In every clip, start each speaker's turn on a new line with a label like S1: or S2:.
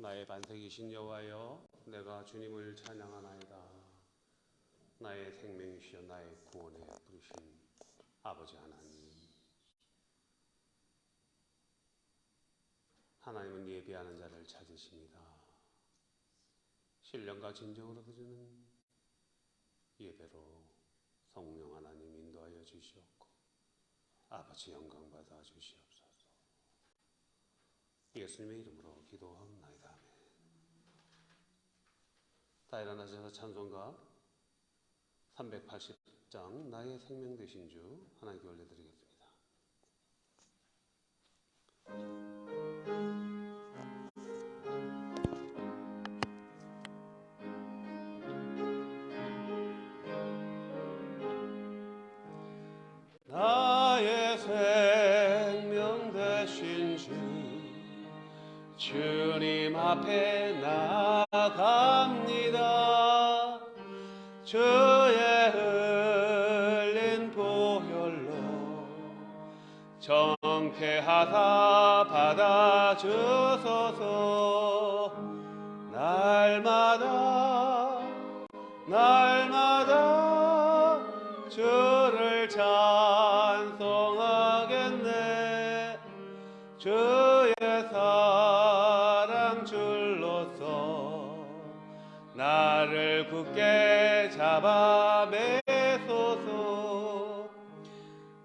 S1: 나의 반석이신 여호와여, 내가 주님을 찬양하나이다. 나의 생명이시여 나의 구원에 부르신 아버지 하나님, 하나님은 예배하는 자를 찾으십니다. 신령과 진정으로 드리는 예배로 성령 하나님 인도하여 주시옵고 아버지 영광 받아 주시옵소서. 예수님의 이름으로 기도하옵나이다. 아멘. 다 일어나셔서 찬송가 380장 나의 생명 되신 주 하나님께 올려드리겠습니다. 나의 생명 되신 주 주님 앞에 나아갑니다. 주의 흘린 보혈로 정케하사 받아주소서. 날마다 주를 찬송하겠네. 주의 사랑 줄로서 나를 굳게 잡아 매소서.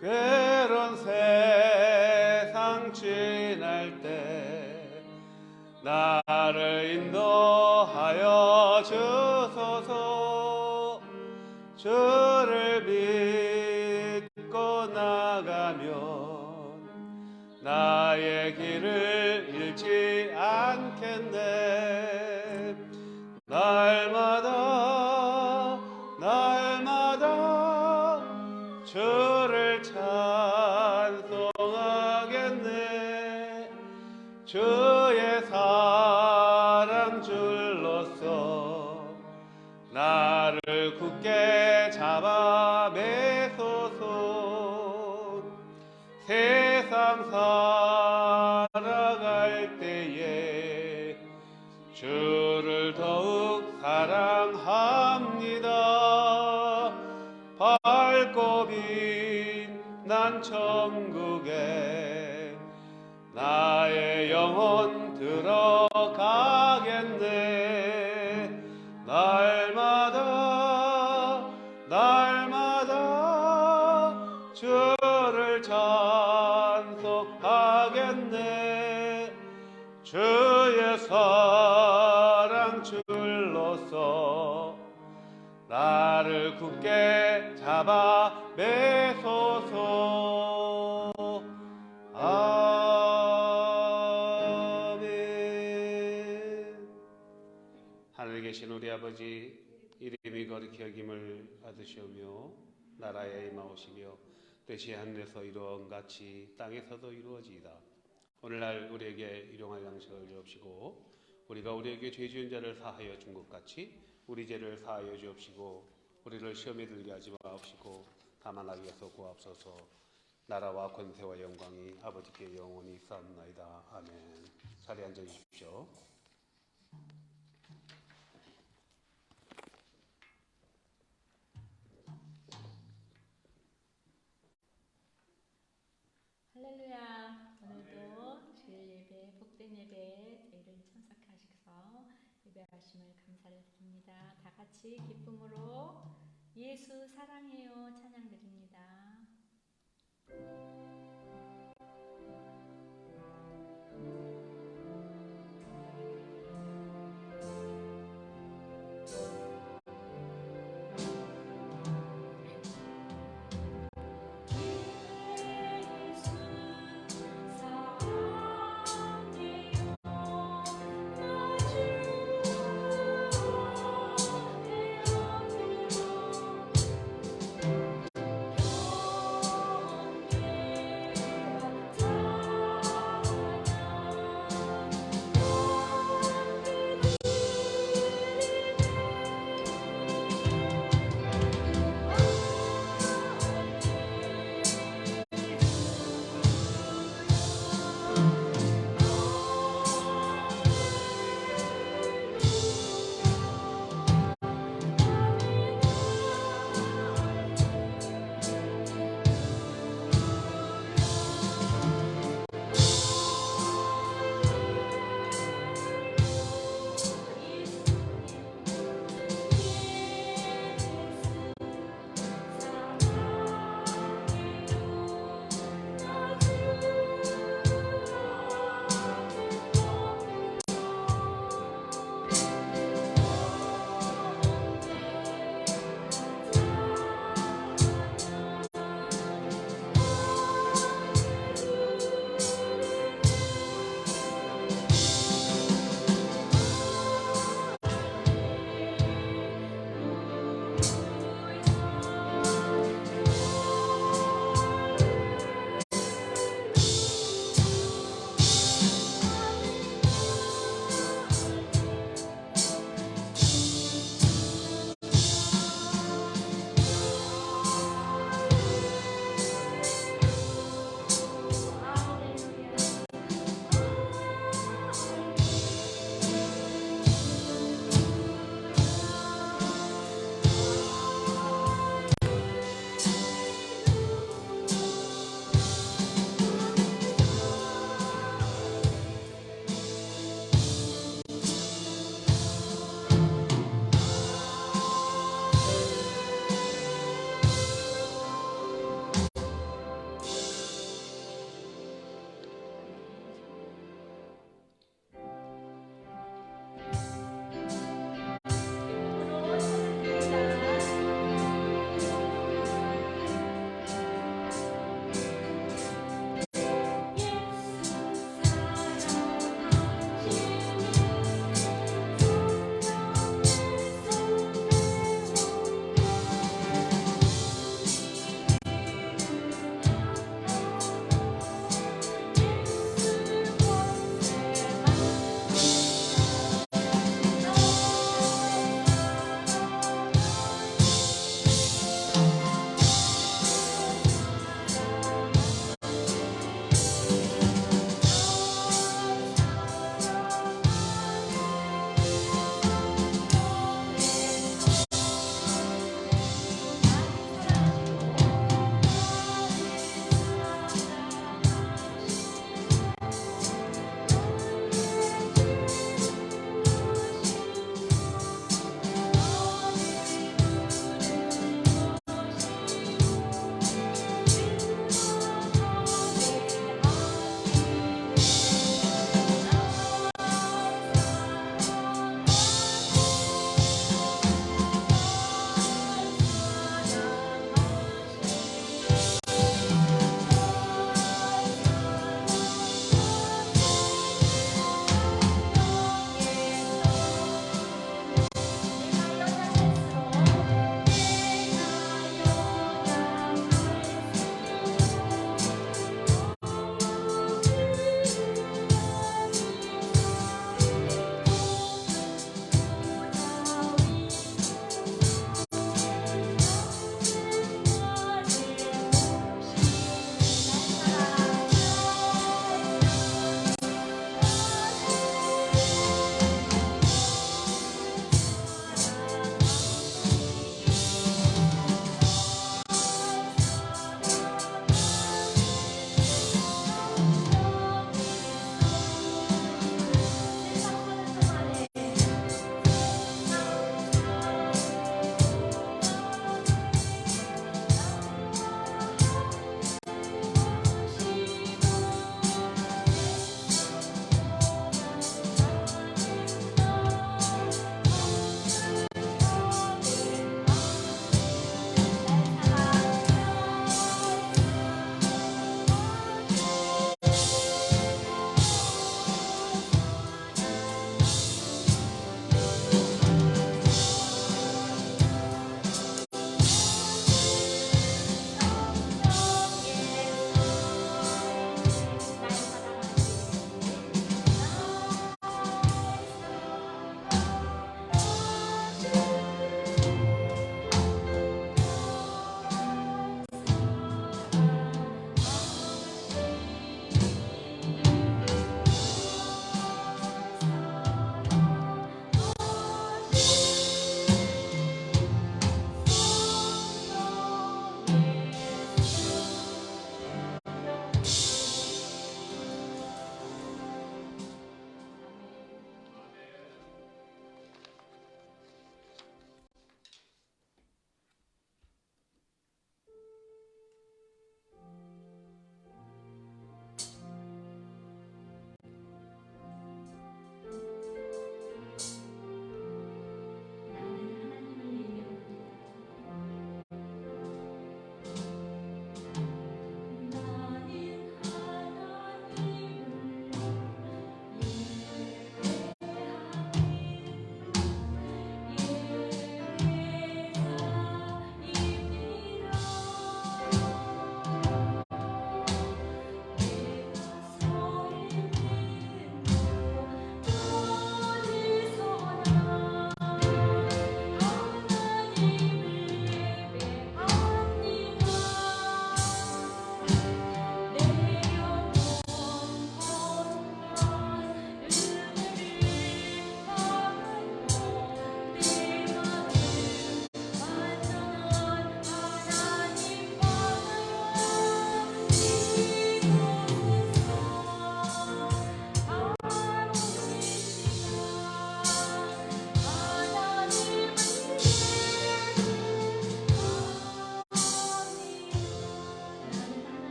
S1: 괴로운 세상 지날 때 나를 인도하여 주소서. 주를 믿고 나가면 나의 길을 잃지 않겠네. 날마다 주를 찬송하겠네. 주의 사랑 줄로서 나를 굳게 잡아 매소서. 세상 살아갈 때에 주를 더욱 사랑합니다. 밝고 빛난 천국에 나의 영혼 들어가겠네. 날마다 주를 찬송하겠네. 주의 사랑 줄로서 나를 굳게 잡아 매소서. 아멘. 하늘에 계신 우리 아버지, 이름이 거룩히 여김을 받으시오며 나라에 임하오시며 뜻이 하늘에서 이루어온 같이 땅에서도 이루어지이다. 오늘날 우리에게 일용할 양식을 주옵시고 우리가 우리에게 죄 지은 자를 사하여 준 것 같이 우리 죄를 사하여 주옵시고 우리를 시험에 들게 하지 마옵시고 다만 악에서 구하옵소서. 나라와 권세와 영광이 아버지께 영원히 있사옵나이다. 아멘. 자리에 앉아 주십시오.
S2: 할렐루야. 오늘도 주일 예배, 복된 예배에 저희를 참석하셔서 예배하심을 감사를 드립니다. 다 같이 기쁨으로 예수 사랑해요 찬양 드립니다.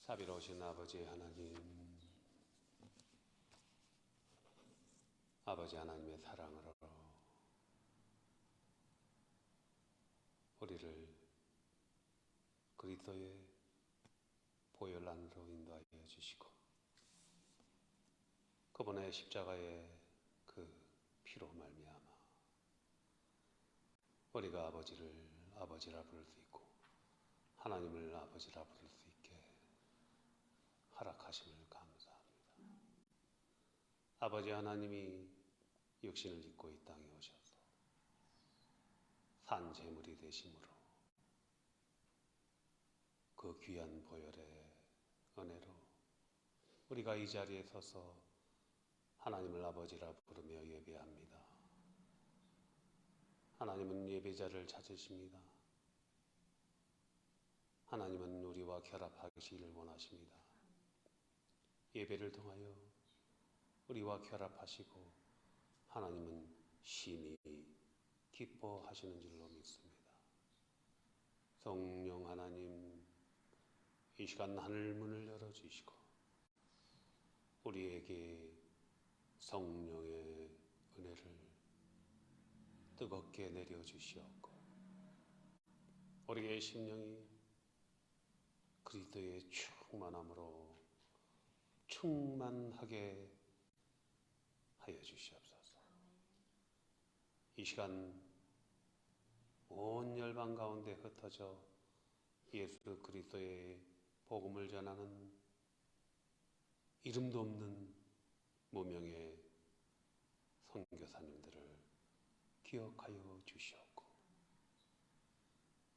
S1: 자비로우신 아버지 하나님, 아버지 하나님의 사랑으로 우리를 그리스도의 보혈 안으로 인도하여 주시고 그분의 십자가의 그 피로 말미암아 우리가 아버지를 아버지라 부를 수 있고 하나님을 아버지라 부를 수 있게 허락하심을 감사합니다. 아버지 하나님이 육신을 입고 이 땅에 오셔서 산 제물이 되심으로 그 귀한 보혈의 은혜로 우리가 이 자리에 서서 하나님을 아버지라 부르며 예배합니다. 하나님은 예배자를 찾으십니다. 하나님은 우리와 결합하시기를 원하십니다. 예배를 통하여 우리와 결합하시고 하나님은 심히 기뻐하시는 줄로 믿습니다. 성령 하나님, 이 시간 하늘 문을 열어주시고 우리에게 성령의 은혜를 뜨겁게 내려주시옵고 우리의 심령이 그리스도의 충만함으로 충만하게 하여 주시옵소서. 이 시간 온 열방 가운데 흩어져 예수 그리스도의 복음을 전하는 이름도 없는 무명의 선교사님들을 기억하여 주시옵고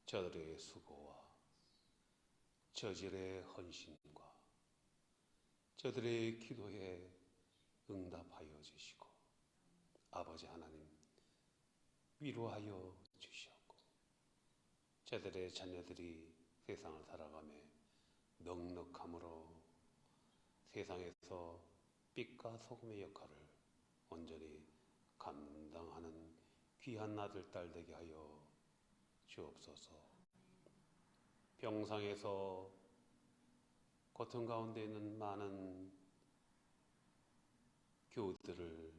S1: 저들의 수고와 저들의 헌신과 저들의 기도에 응답하여 주시고 아버지 하나님 위로하여 주시옵고 저들의 자녀들이 세상을 살아가며 넉넉함으로 세상에서 빛과 소금의 역할을 온전히 감당하는 귀한 아들, 딸 되게 하여 주옵소서. 병상에서 고통 가운데 있는 많은 교우들을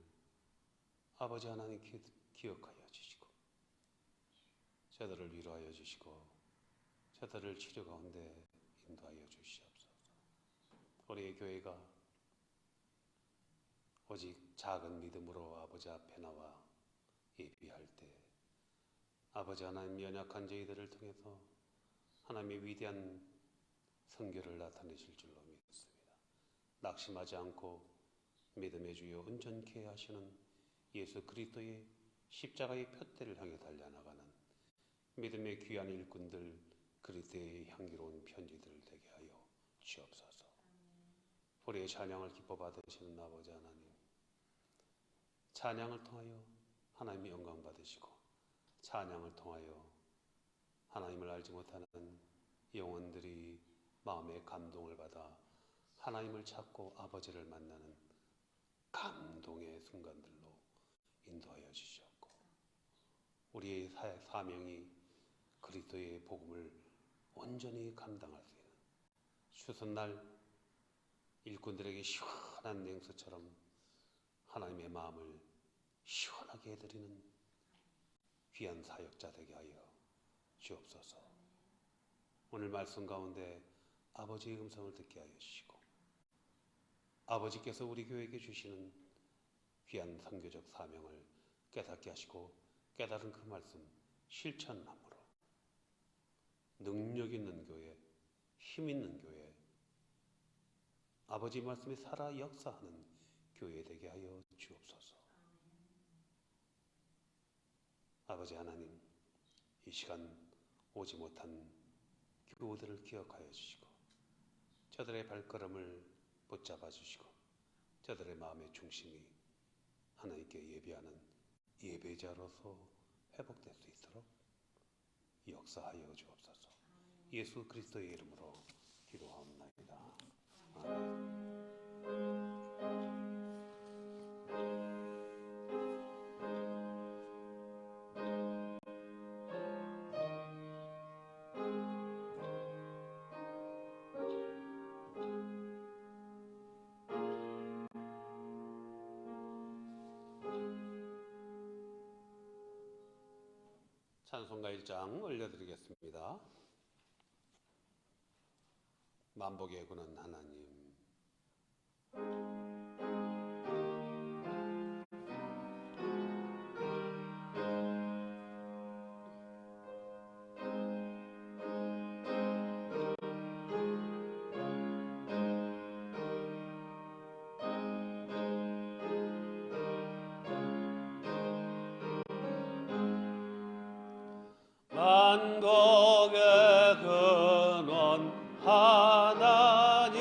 S1: 아버지 하나님 기억하여 주시고 저들을 위로하여 주시고 저들을 치료 가운데 인도하여 주시옵소서. 우리의 교회가 오직 작은 믿음으로 아버지 앞에 나와 예비할 때 아버지 하나님 연약한 저희들을 통해서 하나님의 위대한 선교를 나타내실 줄로 믿습니다. 낙심하지 않고 믿음의 주여 온전케 하시는 예수 그리스도의 십자가의 푯대를 향해 달려나가는 믿음의 귀한 일꾼들 그리스도의 향기로운 편지들 되게 하여 주옵소서. 우리의 찬양을 기뻐 받으시는 아버지 하나님, 찬양을 통하여 하나님의 영광 받으시고 찬양을 통하여 하나님을 알지 못하는 영혼들이 마음의 감동을 받아 하나님을 찾고 아버지를 만나는 감동의 순간들로 인도하여 주시옵고 우리의 사명이 그리스도의 복음을 온전히 감당할 수 있는 추수날 일꾼들에게 시원한 냉수처럼 하나님의 마음을 시원하게 해드리는 귀한 사역자 되게 하여 주옵소서. 오늘 말씀 가운데 아버지의 음성을 듣게 하여 주시고 아버지께서 우리 교회에게 주시는 귀한 선교적 사명을 깨닫게 하시고 깨달은 그 말씀 실천함으로 능력 있는 교회, 힘 있는 교회, 아버지 말씀이 살아 역사하는 교회 되게 하여 주옵소서. 아버지 하나님, 이 시간 오지 못한 교우들을 기억하여 주시고 저들의 발걸음을 붙잡아 주시고 저들의 마음의 중심이 하나님께 예배하는 예배자로서 회복될 수 있도록 역사하여 주옵소서. 예수 그리스도의 이름으로 기도하옵나이다. 아멘. 찬송가 1장 올려드리겠습니다. 만복의 구는 하나님. 만복의 근원 하나님,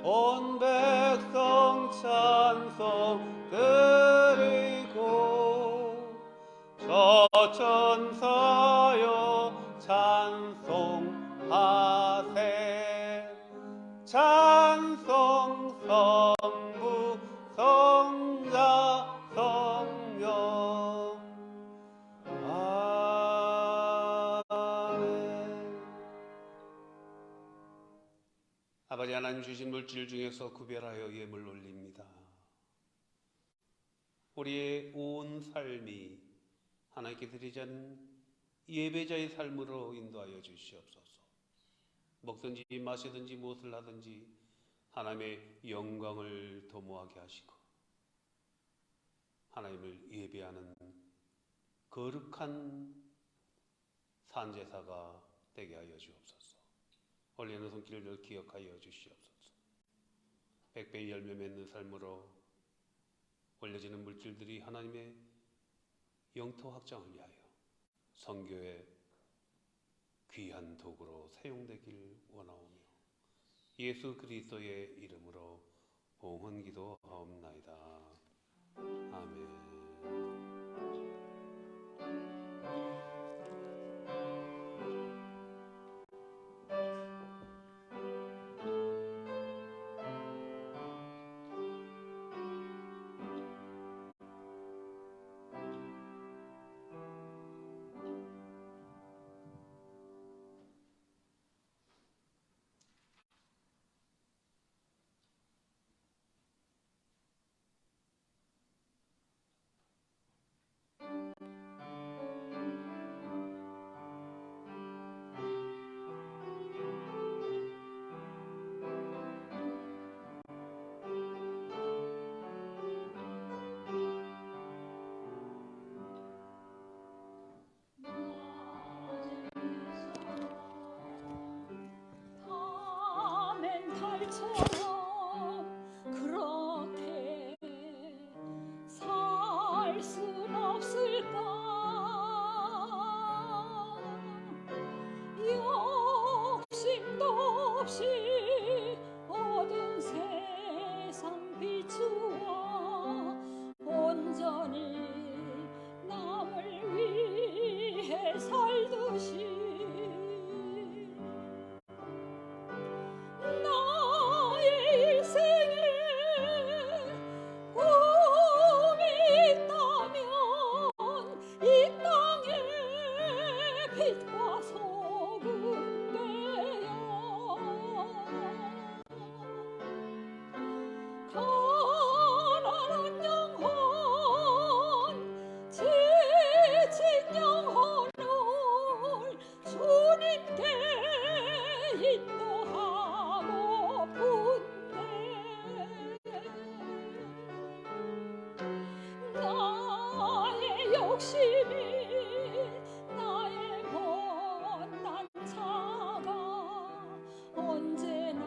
S1: 온 백성 찬송 드리고 저천사여 찬송하세. 찬송 성부 성자 성령. 아버지 하나님 주신 물질 중에서 구별하여 예물 올립니다. 우리의 온 삶이 하나님께 드리자는 예배자의 삶으로 인도하여 주시옵소서. 먹든지 마시든지 무엇을 하든지 하나님의 영광을 도모하게 하시고 하나님을 예배하는 거룩한 산제사가 되게 하여 주옵소서. 올리는 손길을 기억하여 주시옵소서. 백배의 열매 맺는 삶으로 올려지는 물질들이 하나님의 영토 확장을 위하여 선교의 귀한 도구로 사용되길 원하오며 예수 그리스도의 이름으로 봉헌 기도하옵나이다. 아멘.
S2: 그렇게 살 순 없을까? 욕심도 없이 얻은 세상 비추어 온전히 남을 위해 살듯이 나의 못난 자가 언제나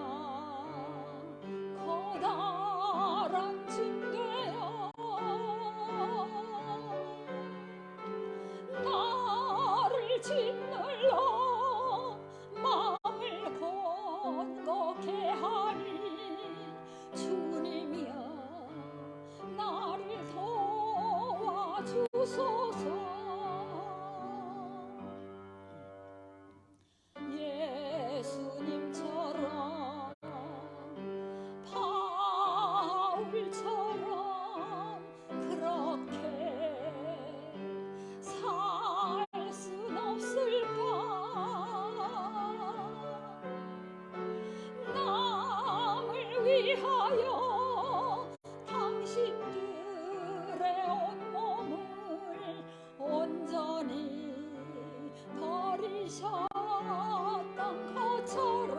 S2: 커다란 짐되어 나를 짓눌러 마음을 건고케 하니 주님이여 나를 도와주소서. 예수님처럼 바울처럼 그렇게 살 순 없을까? 남을 위하여 당신들의 온몸을 온전히 내리셨던 것처럼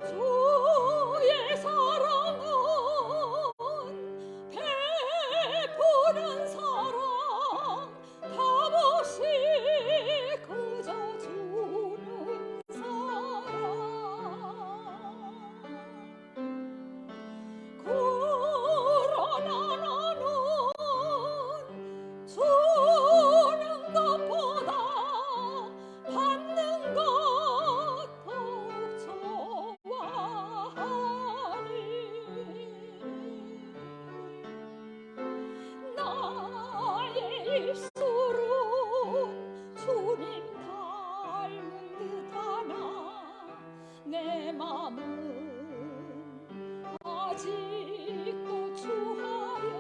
S2: 주의 사랑은 베푸는 사랑 값없이 그저 주는 사랑 그러나 나는 주는 것보다 받는 것 더욱 좋아하니 나의 입술은 주님 닮은 듯하나 내 맘은 아직도 추하여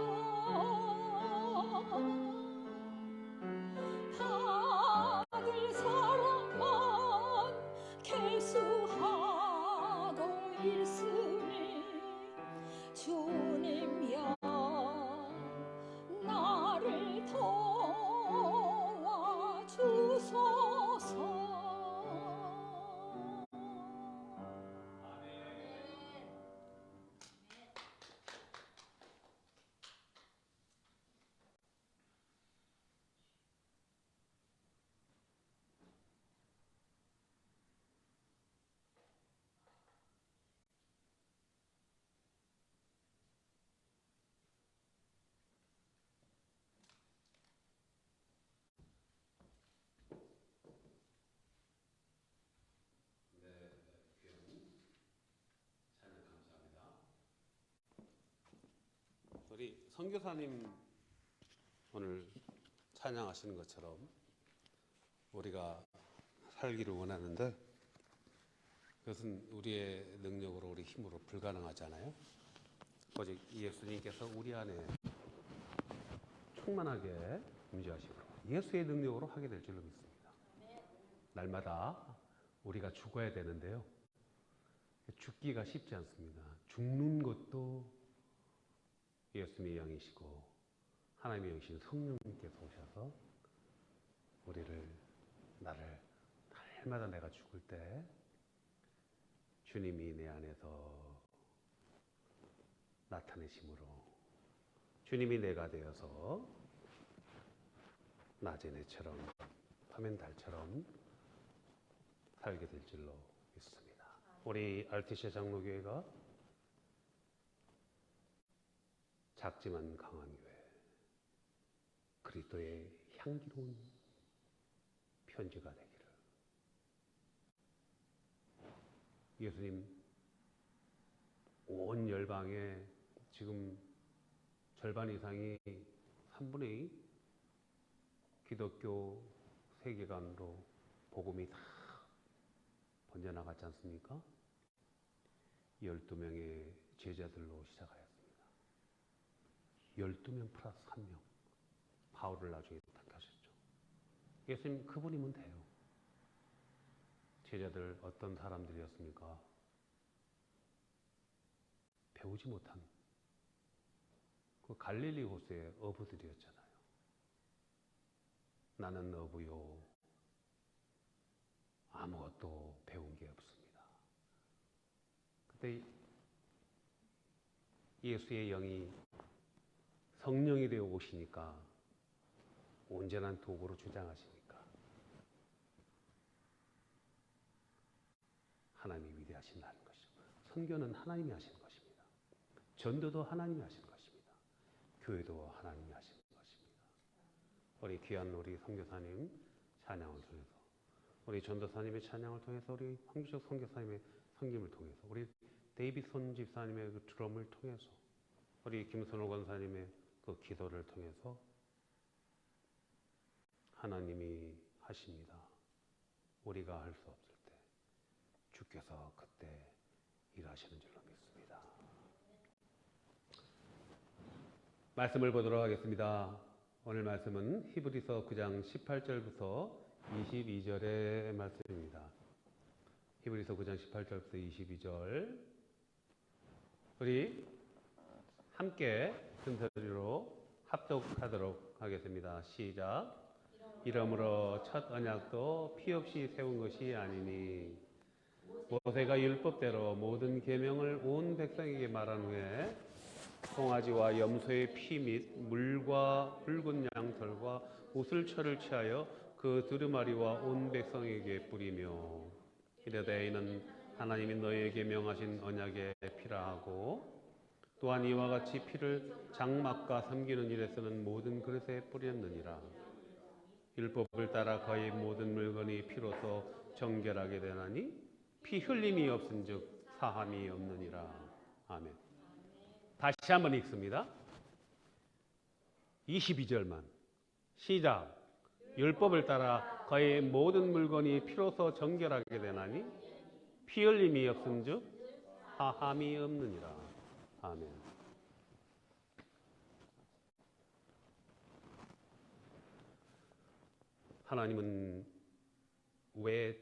S2: 받을 사랑만 계수하고 있으니 주님여 나를 도와주소서.
S1: 우리 선교사님 오늘 찬양하시는 것처럼 우리가 살기를 원하는데 그것은 우리의 능력으로 우리 힘으로 불가능하잖아요. 오직 예수님께서 우리 안에 충만하게 임재하시고 예수의 능력으로 하게 될 줄로 믿습니다. 날마다 우리가 죽어야 되는데요. 죽기가 쉽지 않습니다. 죽는 것도 예수님의 영이시고 하나님의 영이신 성령님께서 오셔서 나를 날마다 내가 죽을 때 주님이 내 안에서 나타내심으로 주님이 내가 되어서 낮에 내처럼 밤엔 달처럼 살게 될 줄로 믿습니다. 우리 RTC 장로교회가 작지만 강한 교회, 그리스도의 향기로운 편지가 되기를. 예수님 온 열방에 지금 절반 이상이 3분의 2 기독교 세계관으로 복음이 다 번져나갔지 않습니까? 12명의 제자들로 시작하였습니다. 12명 플러스 1명. 바울을 나중에 택하셨죠. 예수님 그분이면 돼요. 제자들 어떤 사람들이었습니까? 배우지 못한 그 갈릴리 호수의 어부들이었잖아요. 나는 어부요. 아무것도 배운 게 없습니다. 그때 예수의 영이 성령이 되어 오시니까 온전한 도구로 주장하시니까 하나님이 위대하신다는 것이죠. 선교는 하나님이 하시는 것입니다. 전도도 하나님이 하시는 것입니다. 교회도 하나님이 하시는 것입니다. 우리 귀한 우리 선교사님 찬양을 통해서 우리 전도사님의 찬양을 통해서 우리 황규석 선교사님의 섬김을 통해서 우리 데이비손 집사님의 그 드럼을 통해서 우리 김선호 권사님의 그 기도를 통해서 하나님이 하십니다. 우리가 할 수 없을 때 주께서 그때 일하시는 줄로 믿습니다. 말씀을 보도록 하겠습니다. 오늘 말씀은 히브리서 9장 18절부터 22절의 말씀입니다. 히브리서 9장 18절부터 22절 우리 함께 순서대로 합독하도록 하겠습니다. 시작. 이러므로 첫 언약도 피 없이 세운 것이 아니니 모세가 율법대로 모든 계명을 온 백성에게 말한 후에 송아지와 염소의 피 및 물과 붉은 양털과 우슬철을 취하여 그 두루마리와 온 백성에게 뿌리며 이르되 이는 하나님이 너희에게 명하신 언약의 피라 하고 또한 이와 같이 피를 장막과 섬기는 일에 쓰는 모든 그릇에 뿌렸느니라. 율법을 따라 거의 모든 물건이 피로서 정결하게 되나니 피 흘림이 없은즉 사함이 없느니라. 아멘. 다시 한번 읽습니다. 22절만 시작. 율법을 따라 거의 모든 물건이 피로서 정결하게 되나니 피 흘림이 없은즉 사함이 없느니라. 아멘. 하나님은 왜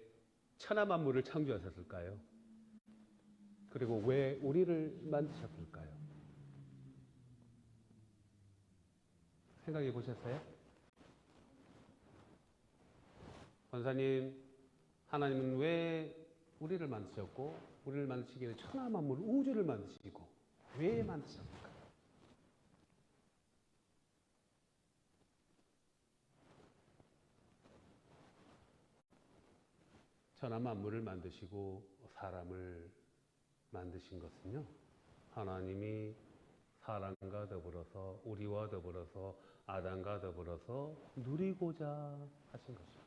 S1: 천하 만물을 창조하셨을까요? 그리고 왜 우리를 만드셨을까요? 생각해 보셨어요? 권사님, 하나님은 왜 우리를 만드셨고 우리를 만드시기 위해 천하 만물 우주를 만드시고 왜 만드셨을까요? 천하 만물을 만드시고 사람을 만드신 것은요, 하나님이 사람과 더불어서 우리와 더불어서 아담과 더불어서 누리고자 하신 것입니다.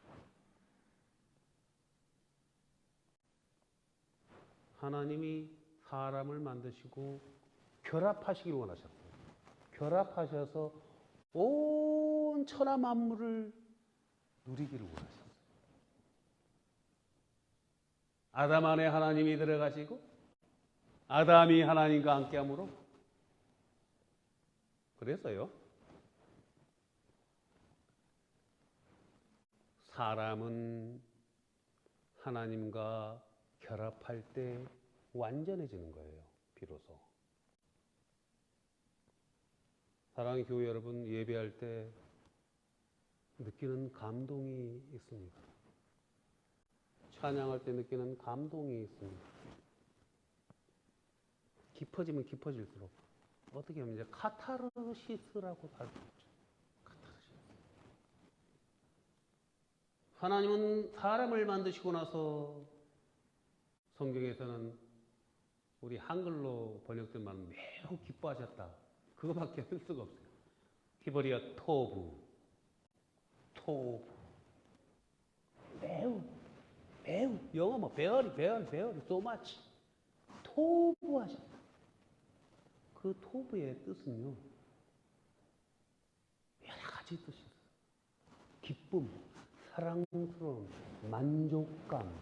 S1: 하나님이 사람을 만드시고 결합하시길 원하셨어요. 결합하셔서 온 천하 만물을 누리기를 원하셨어요. 아담 안에 하나님이 들어가시고 아담이 하나님과 함께함으로 그래서요. 사람은 하나님과 결합할 때 완전해지는 거예요. 비로소. 사랑하는 교회 여러분, 예배할 때 느끼는 감동이 있습니다. 찬양할 때 느끼는 감동이 있습니다. 깊어지면 깊어질수록 어떻게 하면 이제 카타르시스라고 할 수 있죠. 카타르시스. 하나님은 사람을 만드시고 나서 성경에서는 우리 한글로 번역된 말은 매우 기뻐하셨다. 그거밖에 쓸 수가 없어요. 히브리어 토부. 매우 영어 뭐 very so much 토부하셨다. 그 토부의 뜻은요 여러 가지 뜻이 있어요. 기쁨, 사랑스러움, 만족감,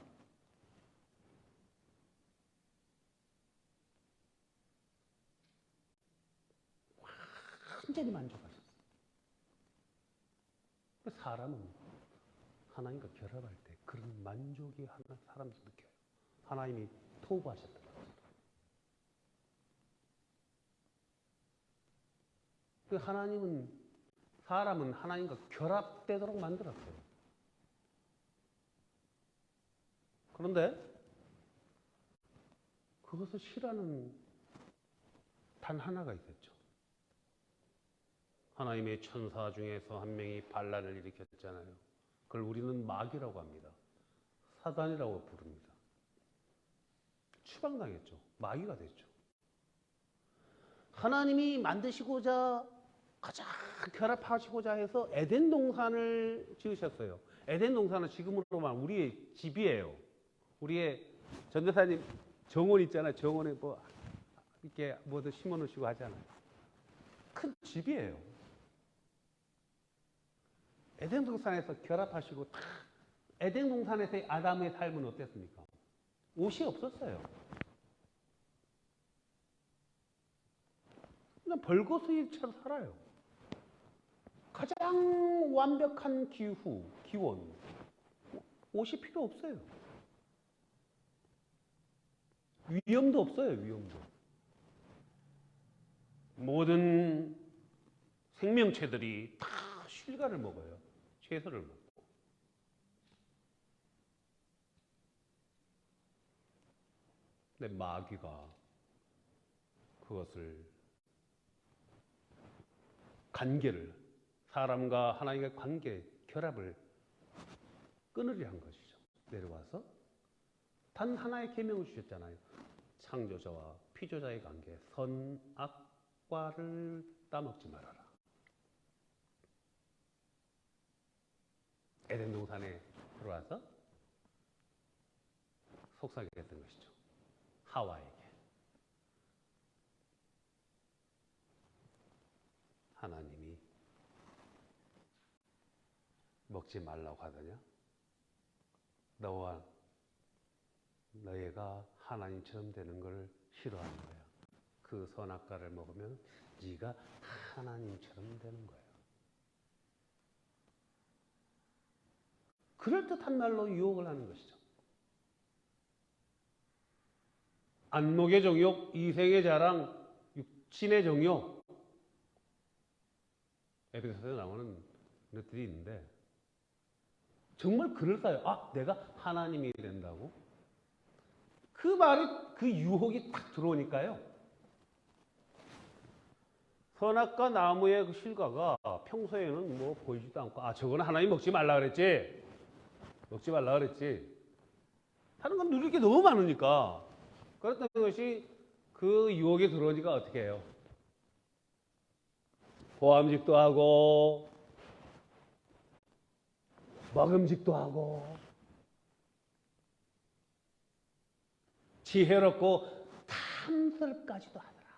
S1: 완전히 만족하셨어요. 사람은 하나님과 결합할 때 그런 만족이 사람에서 느껴요. 하나님이 토부하셨던 거죠. 그 사람은 하나님과 결합되도록 만들었어요. 그런데 그것을 싫어하는 단 하나가 있었죠. 하나님의 천사 중에서 한 명이 반란을 일으켰잖아요. 그걸 우리는 마귀라고 합니다. 사단이라고 부릅니다. 추방당했죠. 마귀가 됐죠. 하나님이 만드시고자 가장 결합하시고자 해서 에덴 동산을 지으셨어요. 에덴 동산은 지금으로 말하면 우리의 집이에요. 우리의 전도사님 정원 있잖아요. 정원에 뭐 이렇게 뭐든 심어 놓으시고 하잖아요. 큰 집이에요. 에덴 동산에서 결합하시고 에덴 동산에서의 아담의 삶은 어땠습니까? 옷이 없었어요. 그냥 벌거숭이처럼 살아요. 가장 완벽한 기원. 옷이 필요 없어요. 위험도 없어요. 위험도. 모든 생명체들이 다 실과를 먹어요. 채소를 먹고. 근데 마귀가 그것을 관계를 사람과 하나님의 관계 결합을 끊으려 한 것이죠. 내려와서 단 하나의 계명을 주셨잖아요. 창조자와 피조자의 관계, 선악과를 따먹지 말아라. 에덴 동산에 들어와서 속삭였던 것이죠. 하와에게. 하나님이 먹지 말라고 하더냐? 너와 너희가 하나님처럼 되는 걸 싫어하는 거야. 그 선악과를 먹으면 네가 하나님처럼 되는 거예요. 그럴듯한 말로 유혹을 하는 것이죠. 안목의 정욕, 이생의 자랑, 육신의 정욕. 에베소서에 나오는 것들이 있는데 정말 그럴까요? 아, 내가 하나님이 된다고? 그 말이, 그 유혹이 딱 들어오니까요. 선악과 나무의 그 실과가 평소에는 뭐 보이지도 않고, 아, 저거는 하나님 먹지 말라 그랬지. 먹지 말라 그랬지. 하는 건 누릴 게 너무 많으니까. 그랬던 것이 그 유혹에 들어오니까 어떻게 해요? 보암직도 하고, 먹음직도 하고, 지혜롭고 탐스럽까지도 하더라.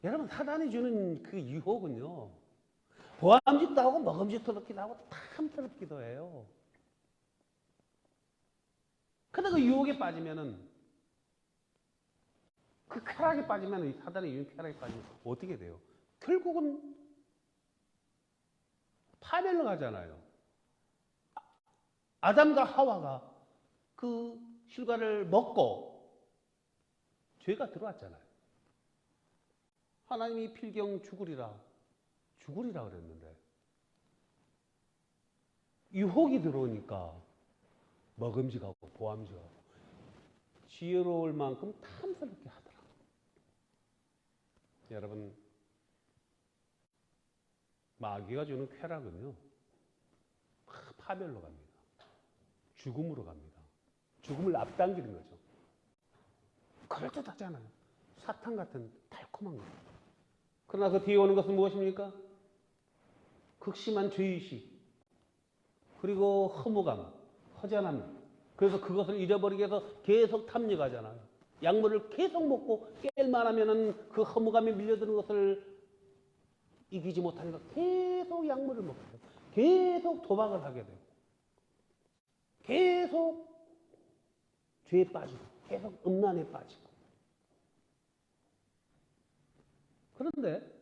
S1: 여러분, 사단이 주는 그 유혹은요, 보암직도 하고 먹음직스럽기도 하고 탐스럽기도 해요. 근데 그 유혹에 빠지면은, 그 쾌락에 빠지면, 이 사단의 유혹 쾌락에 빠지면 어떻게 돼요? 결국은 파멸로 가잖아요. 아담과 하와가 그 실과를 먹고 죄가 들어왔잖아요. 하나님이 필경 죽으리라 그랬는데 유혹이 들어오니까 먹음직하고 보암직하고 지혜로울 만큼 탐스럽게 하더라. 여러분, 마귀가 주는 쾌락은요, 파멸로 갑니다. 죽음으로 갑니다. 죽음을 앞당기는 거죠. 그럴듯하잖아요. 사탕 같은 달콤한 거. 그러나 그 뒤에 오는 것은 무엇입니까? 극심한 죄의식, 그리고 허무감, 허전함. 그래서 그것을 잊어버리기 위해서 계속 탐닉하잖아요. 약물을 계속 먹고 깰만 하면은 그 허무감이 밀려드는 것을 이기지 못하니까 계속 약물을 먹게 되고, 계속 도박을 하게 되고, 계속 죄에 빠지고, 계속 음란에 빠지고. 그런데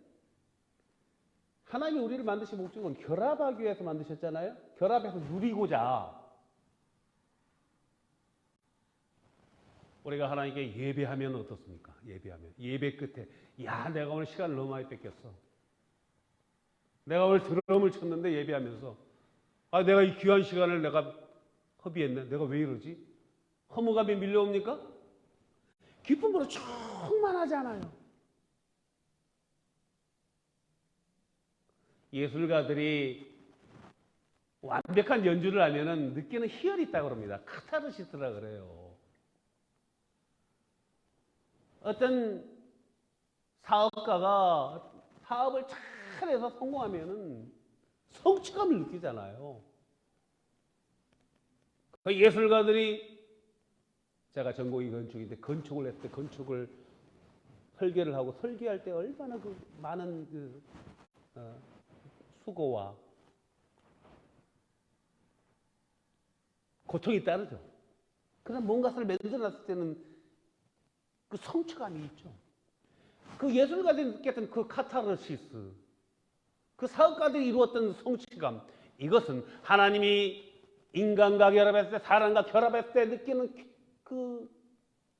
S1: 하나님이 우리를 만드신 목적은 결합하기 위해서 만드셨잖아요. 결합해서 누리고자. 우리가 하나님께 예배하면 어떻습니까? 예배하면. 예배 끝에, 야, 내가 오늘 시간을 너무 많이 뺏겼어. 내가 오늘 드럼을 쳤는데 예배하면서, 아, 내가 이 귀한 시간을 내가 허비했네. 내가 왜 이러지? 허무감이 밀려옵니까? 기쁨으로 충만하잖아요. 예술가들이 완벽한 연주를 하면은 느끼는 희열이 있다고 합니다. 카타르시스라 그래요. 어떤 사업가가 사업을 잘해서 성공하면은 성취감을 느끼잖아요. 그 예술가들이, 제가 전공이 건축인데 건축을 했을 때 건축을 설계를 하고 설계할 때 얼마나 그 많은 그 수고와 고통이 따르죠. 그러나 뭔가를 만들어놨을 때는 그 성취감이 있죠. 그 예술가들이 느꼈던 그 카타르시스, 그 사업가들이 이루었던 성취감, 이것은 하나님이 인간과 결합했을 때, 사람과 결합했을 때 느끼는 그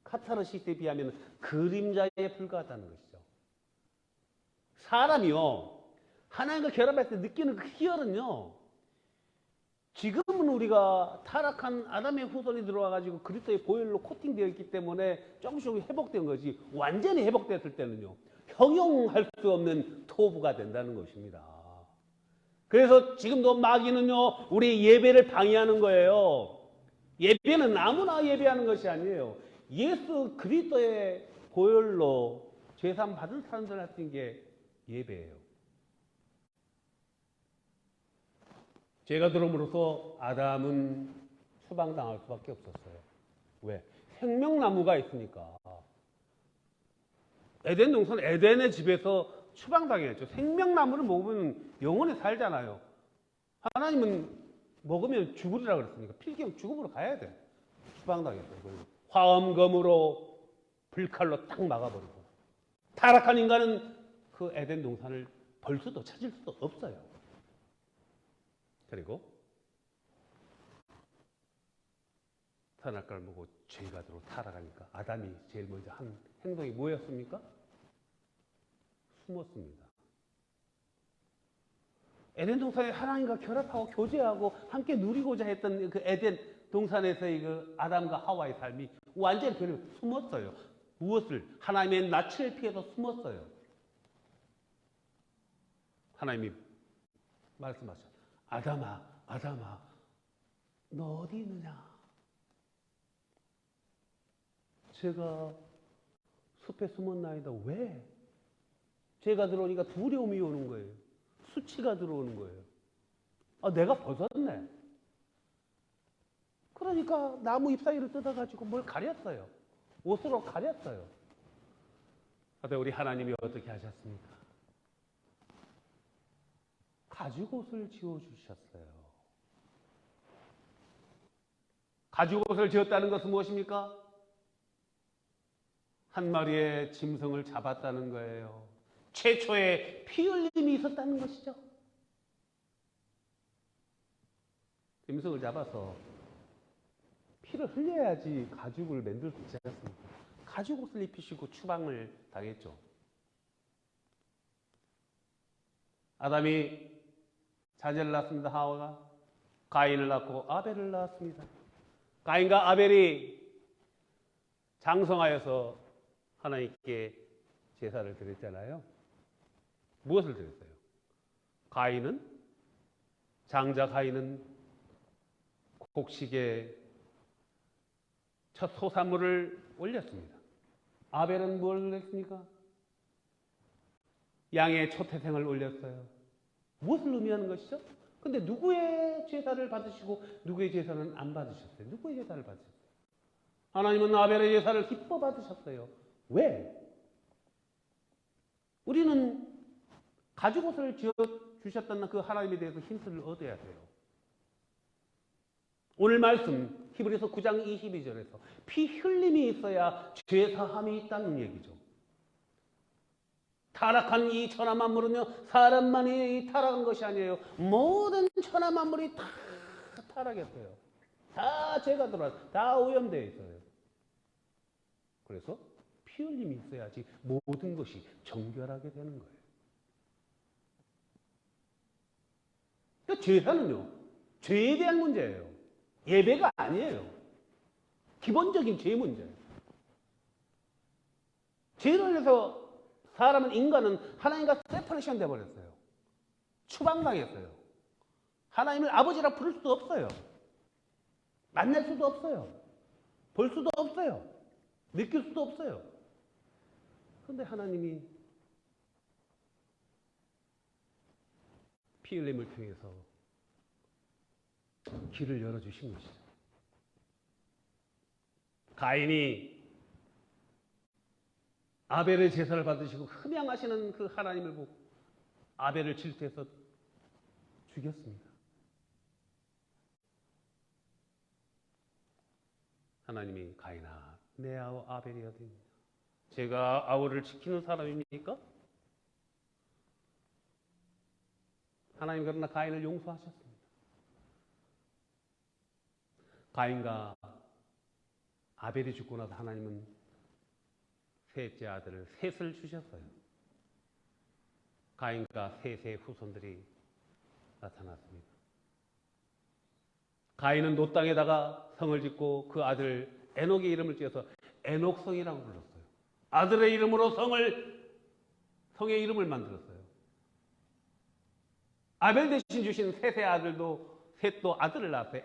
S1: 카타르시스에 비하면 그림자에 불과하다는 것이죠. 사람이요, 하나님과 결합할 때 느끼는 그 희열은요, 지금은 우리가 타락한 아담의 후손이 들어와가지고 그리스도의 보혈로 코팅되어 있기 때문에 조금씩 회복된 거지, 완전히 회복됐을 때는요, 형용할 수 없는 토부가 된다는 것입니다. 그래서 지금도 마귀는요, 우리 예배를 방해하는 거예요. 예배는 아무나 예배하는 것이 아니에요. 예수 그리스도의 보혈로 죄산 받은 사람들 할 수 있는 게 예배예요. 죄가 들어옴으로써 아담은 추방당할 수밖에 없었어요. 왜? 생명나무가 있으니까. 에덴 동산 에덴의 집에서 추방당했죠. 생명나무를 먹으면 영원히 살잖아요. 하나님은 먹으면 죽으리라 그랬으니까 필경 죽음으로 가야 돼. 추방당했어요. 화엄검으로 불칼로 딱 막아버리고, 타락한 인간은 그 에덴 동산을 벌 수도 찾을 수도 없어요. 그리고 선악과를 보고 죄가 들어 타락하니까 아담이 제일 먼저 한 행동이 뭐였습니까? 숨었습니다. 에덴 동산에 하나님과 결합하고 교제하고 함께 누리고자 했던 그 에덴 동산에서의 그 아담과 하와의 삶이 완전히 그냥 숨었어요. 무엇을? 하나님의 낯을 피해서 숨었어요. 하나님이 말씀하셨어요. 아담아, 아담아, 너 어디 있느냐? 제가 숲에 숨었나이다. 왜? 죄가 들어오니까 두려움이 오는 거예요. 수치가 들어오는 거예요. 아, 내가 벗었네. 그러니까 나무 잎사귀를 뜯어가지고 뭘 가렸어요. 옷으로 가렸어요. 근데 우리 하나님이 어떻게 하셨습니까? 가죽옷을 지어주셨어요. 가죽옷을 지었다는 것은 무엇입니까? 한 마리의 짐승을 잡았다는 거예요. 최초의 피 흘림이 있었다는 것이죠. 짐승을 잡아서 피를 흘려야지 가죽을 만들 수 있지 않습니까? 가죽옷을 입히시고 추방을 당했죠. 아담이 자녀를 낳았습니다. 하와가 가인을 낳고 아벨을 낳았습니다. 가인과 아벨이 장성하여서 하나님께 제사를 드렸잖아요. 무엇을 드렸어요? 장자 가인은 곡식에 첫 소산물을 올렸습니다. 아벨은 뭘 했습니까? 양의 초태생을 올렸어요. 무엇을 의미하는 것이죠? 근데 누구의 제사를 받으시고 누구의 제사는 안 받으셨어요? 누구의 제사를 받으셨어요? 하나님은 아벨의 제사를 기뻐 받으셨어요. 왜? 우리는 가죽옷을 지어주셨던 그 하나님에 대해서 힌트를 얻어야 돼요. 오늘 말씀 히브리서 9장 22절에서 피 흘림이 있어야 죄사함이 있다는 얘기죠. 타락한 이 천하 만물은요, 사람만이 타락한 것이 아니에요. 모든 천하 만물이 다 타락했어요. 다 죄가 들어와서 다 오염되어 있어요. 그래서 피 흘림이 있어야지 모든 것이 정결하게 되는 거예요. 그러니까 제사는요, 죄에 대한 문제예요. 예배가 아니에요. 기본적인 죄 문제예요. 죄를 해서 인간은 하나님과 세퍼레이션 되어버렸어요. 추방당했어요. 하나님을 아버지라 부를 수도 없어요. 만날 수도 없어요. 볼 수도 없어요. 느낄 수도 없어요. 그런데 하나님이 피 흘림을 통해서 길을 열어주신 것이죠. 가인이 아벨의 제사를 받으시고 흠양하시는 그 하나님을 보고 아벨을 질투해서 죽였습니다. 하나님이 가인아, 내 아우 아벨이 어디 있느냐? 제가 아우를 지키는 사람입니까? 하나님 그러나 가인을 용서하셨습니다. 가인과 아벨이 죽고 나서 하나님은 셋째 아들을 셋을 주셨어요. 가인과 셋의 후손들이 나타났습니다. 가인은 노 땅에다가 성을 짓고 그 아들 에녹의 이름을 지어서 에녹성이라고 불렀어요. 아들의 이름으로 성의 이름을 만들었어요. 아벨 대신 주신 셋의 셋도 아들을 낳았어요.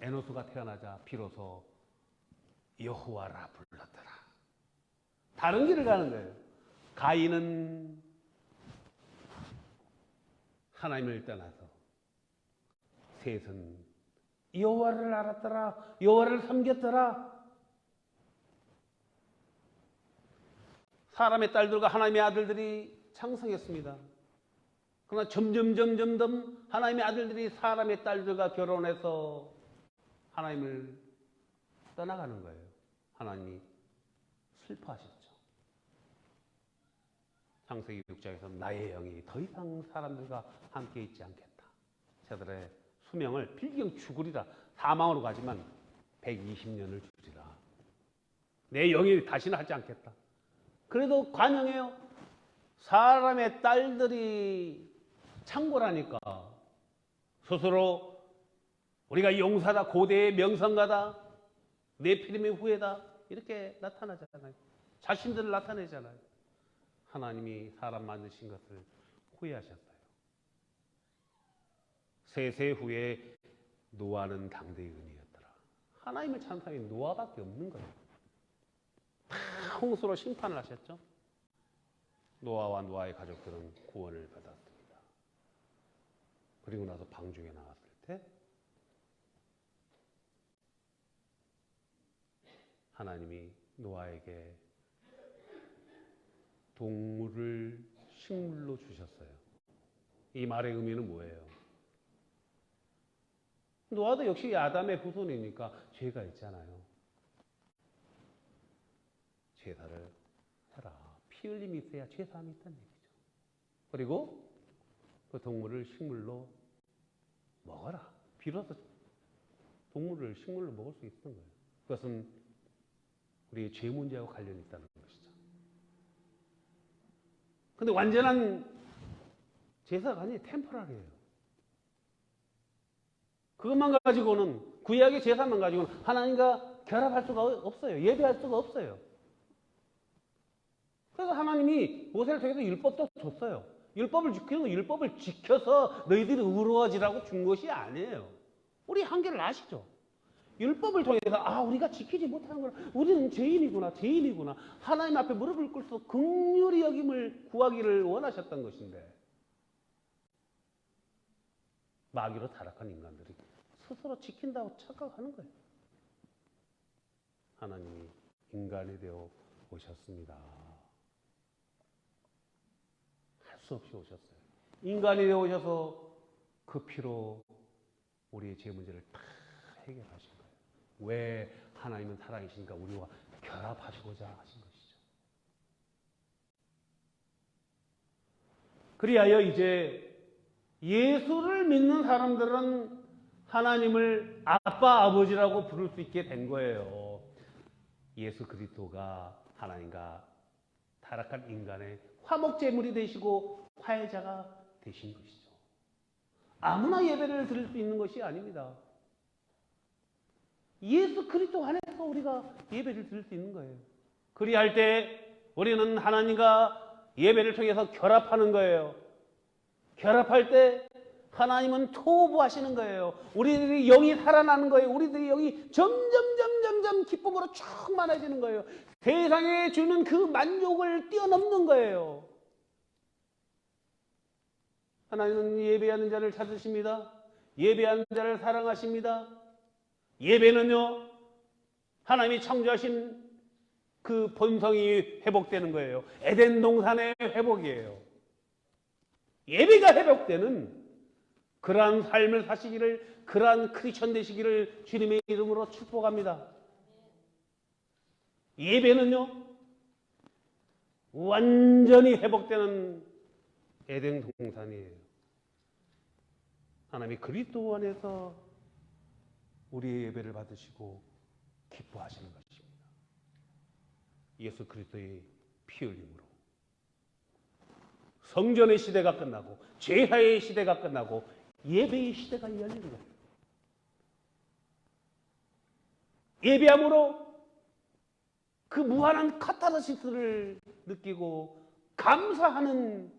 S1: 에노스가 태어나자 비로소 여호와라 불렀더라. 다른 길을 가는 거예요. 가인은 하나님을 떠나서, 셋은 여호와를 알았더라, 여호와를 섬겼더라. 사람의 딸들과 하나님의 아들들이 창성했습니다. 그러나 점점 하나님의 아들들이 사람의 딸들과 결혼해서 하나님을 떠나가는 거예요. 하나님이 슬퍼하셨죠. 창세기 6장에서 나의 영이 더 이상 사람들과 함께 있지 않겠다. 저들의 수명을 필경 죽으리라. 사망으로 가지만 120년을 주리라. 내 영이 다시는 하지 않겠다. 그래도 관영해요. 사람의 딸들이 창고라니까 스스로 우리가 용사다, 고대의 명성가다, 네피림의 후예다 이렇게 나타나잖아요. 자신들을 나타내잖아요. 하나님이 사람 만드신 것을 후회하셨어요. 세세 후에 노아는 당대의 은이었더라. 하나님을 찬송해 노아밖에 없는 거예요. 다 홍수로 심판을 하셨죠. 노아와 노아의 가족들은 구원을 받았습니다. 그리고 나서 방주에 나왔을 때 하나님이 노아에게 동물을 식물로 주셨어요. 이 말의 의미는 뭐예요? 노아도 역시 아담의 후손이니까 죄가 있잖아요. 제사를 해라. 피 흘림이 있어야 죄사함이 있다는 얘기죠. 그리고 그 동물을 식물로 먹어라. 비로소 동물을 식물로 먹을 수 있는 거예요. 그것은 우리의 죄 문제하고 관련이 있다는 것이죠. 근데 완전한 제사가 아니에요. 템포럴이에요. 그것만 가지고는, 구약의 제사만 가지고는 하나님과 결합할 수가 없어요. 예배할 수가 없어요. 그래서 하나님이 모세를 통해서 율법도 줬어요. 율법을 지켜서 너희들이 의로워지라고 준 것이 아니에요. 우리 한계를 아시죠? 율법을 통해서 우리가 지키지 못하는 걸 우리는 죄인이구나. 하나님 앞에 무릎을 꿇어서 긍휼히 여김을 구하기를 원하셨던 것인데 마귀로 타락한 인간들이 스스로 지킨다고 착각하는 거예요. 하나님이 인간이 되어 오셨습니다. 할 수 없이 오셨어요. 인간이 되어 오셔서 그 피로 우리의 죄 문제를 다 해결하신 거예요. 왜? 하나님은 사랑이시니까 우리와 결합하시고자 하신 것이죠. 그리하여 이제 예수를 믿는 사람들은 하나님을 아빠, 아버지라고 부를 수 있게 된 거예요. 예수 그리스도가 하나님과 타락한 인간의 화목제물이 되시고 화해자가 되신 것이죠. 아무나 예배를 드릴 수 있는 것이 아닙니다. 예수 그리스도 안에서 우리가 예배를 드릴 수 있는 거예요. 그리할 때 우리는 하나님과 예배를 통해서 결합하는 거예요. 결합할 때 하나님은 토부하시는 거예요. 우리들이 영이 살아나는 거예요. 우리들의 영이 점점 기쁨으로 충만해지는 거예요. 세상에 주는 그 만족을 뛰어넘는 거예요. 하나님은 예배하는 자를 찾으십니다. 예배하는 자를 사랑하십니다. 예배는요, 하나님이 창조하신 그 본성이 회복되는 거예요. 에덴 동산의 회복이에요. 예배가 회복되는 그러한 삶을 사시기를, 그러한 크리스천 되시기를 주님의 이름으로 축복합니다. 예배는요, 완전히 회복되는 에덴 동산이에요. 하나님이 그리스도 안에서 우리의 예배를 받으시고 기뻐하시는 것입니다. 예수 그리스도의 피 흘림으로 성전의 시대가 끝나고 죄사의 시대가 끝나고 예배의 시대가 열리는 거예요. 예배함으로 그 무한한 카타르시스를 느끼고 감사하는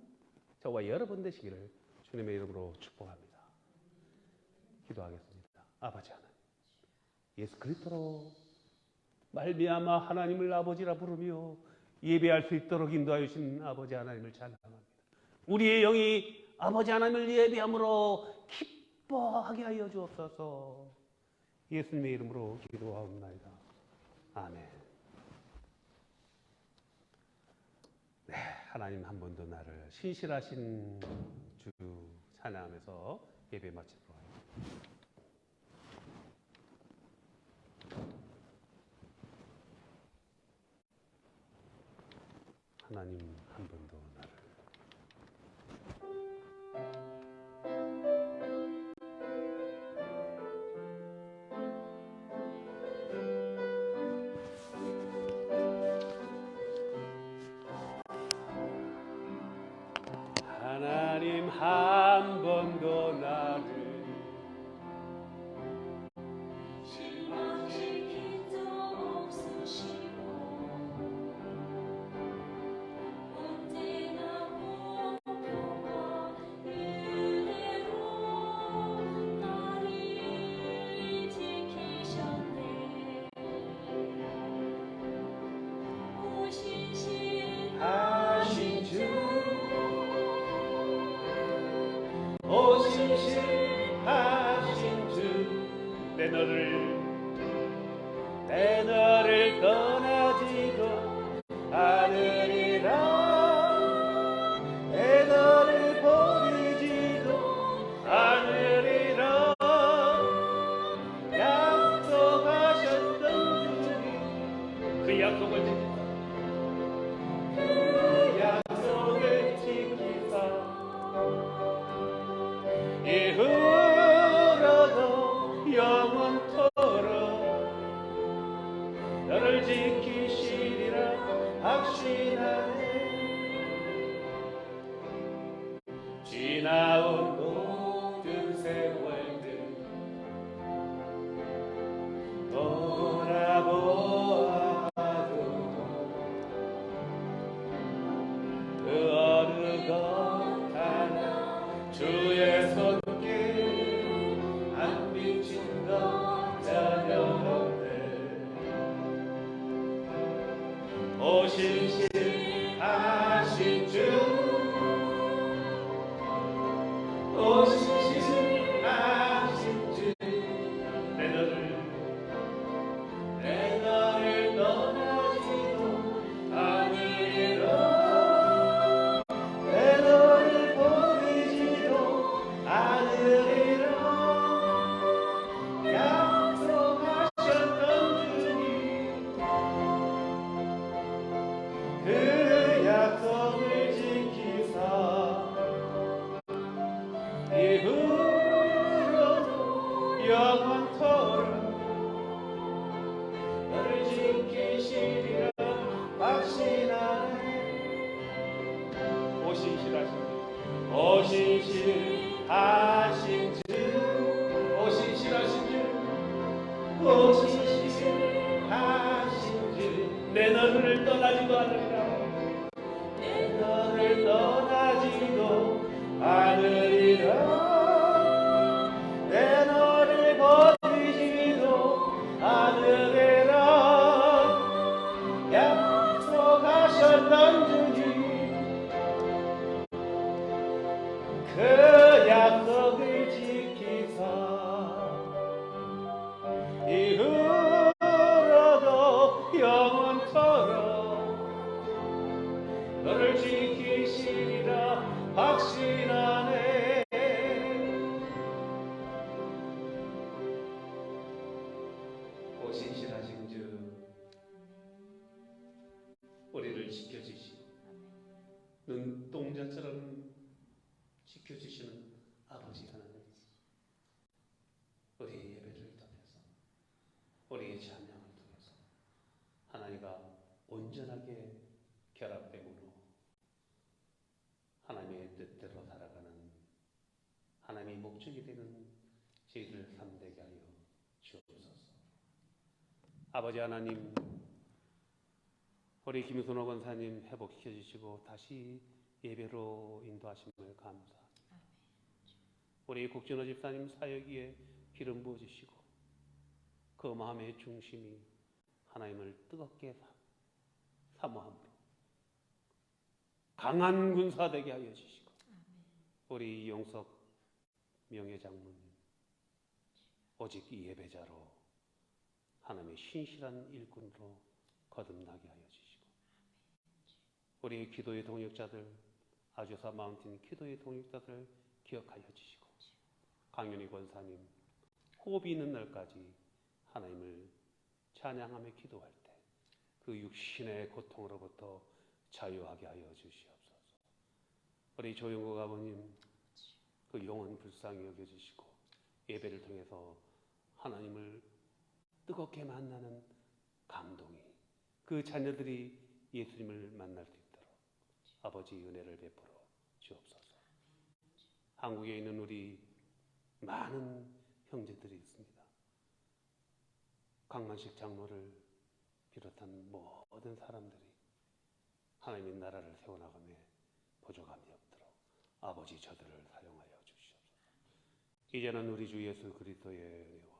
S1: 저와 여러분 되시기를 주님의 이름으로 축복합니다. 기도하겠습니다. 아버지 하나님, 예수 그리스도로 말미암아 하나님을 아버지라 부르며 예배할 수 있도록 인도하여 주신 아버지 하나님을 찬양합니다. 우리의 영이 아버지 하나님을 예배함으로 기뻐하게 하여 주옵소서. 예수님의 이름으로 기도하옵나이다. 아멘. 네, 하나님 한 번도 나를 신실하신 주 찬양하면서 예배 마치도록 하겠습니다. 하나님 한 번도 나를 하나님 한 번도 나를
S2: 실망시킨 적 없으시고 언제나 공평과 은혜로 나를 지키셨네.
S1: 하신 주 오신실하신 주 내 너를 떠나지도 않으리라 내 너를 버리지도 않으리라 약속하셨던 주님 그 약속을 지키사 이후로도 영원토록 너를 지키시리라 확신하네. 지나온 모든 세월들 돌아보아도 그 어느 것 하나 주의 손길 안 비친 것 전혀 없네. 오신실하신 주 오신실하신 주 내 너를 떠나지도 않으리라 내 너를 버리지도 않으리라 약속하셨던 주님 그 약속을 지키사 이후로도 영원토록 너를 지키시리라 확신하네. 오신실하신 주 오신실하신 주 내 너를 떠나지도 않으리라 내 너를 떠나지도 않으리라 내 너를 버리지도 않으리라 약속하셨던 주님 그 약속을 지키사 이후로도 영원토록 너를 지키시리라 확신하네. 오신실하신 주 우리를 지켜주시고 눈동자처럼 지켜주시는 아버지 하나님, 우리의 예배를 통해서 우리의 찬양을 통해서 하나님과 온전하게 결합됨으로 하나님의 하나님의 목적이 되는 저희들 삶되게 하여 주옵소서. 아버지 하나님, 우리 김순호 권사님 회복시켜 주시고 다시 예배로 인도하심을 감사합니다. 우리 국진호 집사님 사역 위에 기름 부어 주시고 그 마음의 중심이 하나님을 뜨겁게 사모함으로 강한 군사 되게 하여 주시고 우리 이용석 명예장로님 오직 이 예배자로 하나님의 신실한 일꾼으로 거듭나게 하여 주시고 우리 기도의 동역자들 아주사 마운틴 기도의 동역자들 기억하여 주시고 강윤희 권사님 호흡이 있는 날까지 하나님을 찬양하며 기도할 때 그 육신의 고통으로부터 자유하게 하여 주시옵소서. 우리 조영국 아버님 그 영혼 불쌍히 여겨주시고 예배를 통해서 하나님을 뜨겁게 만나는 감동이 그 자녀들이 예수님을 만날 수 있도록 아버지 은혜를 베풀어 주옵소서. 한국에 있는 우리 많은 형제들이 있습니다. 강만식 장로를 비롯한 모든 사람들이 하나님의 나라를 세워나가며 부족함이 없도록 아버지 저들을 사용하여 주시옵소서. 이제는 우리 주 예수 그리스도의 은혜와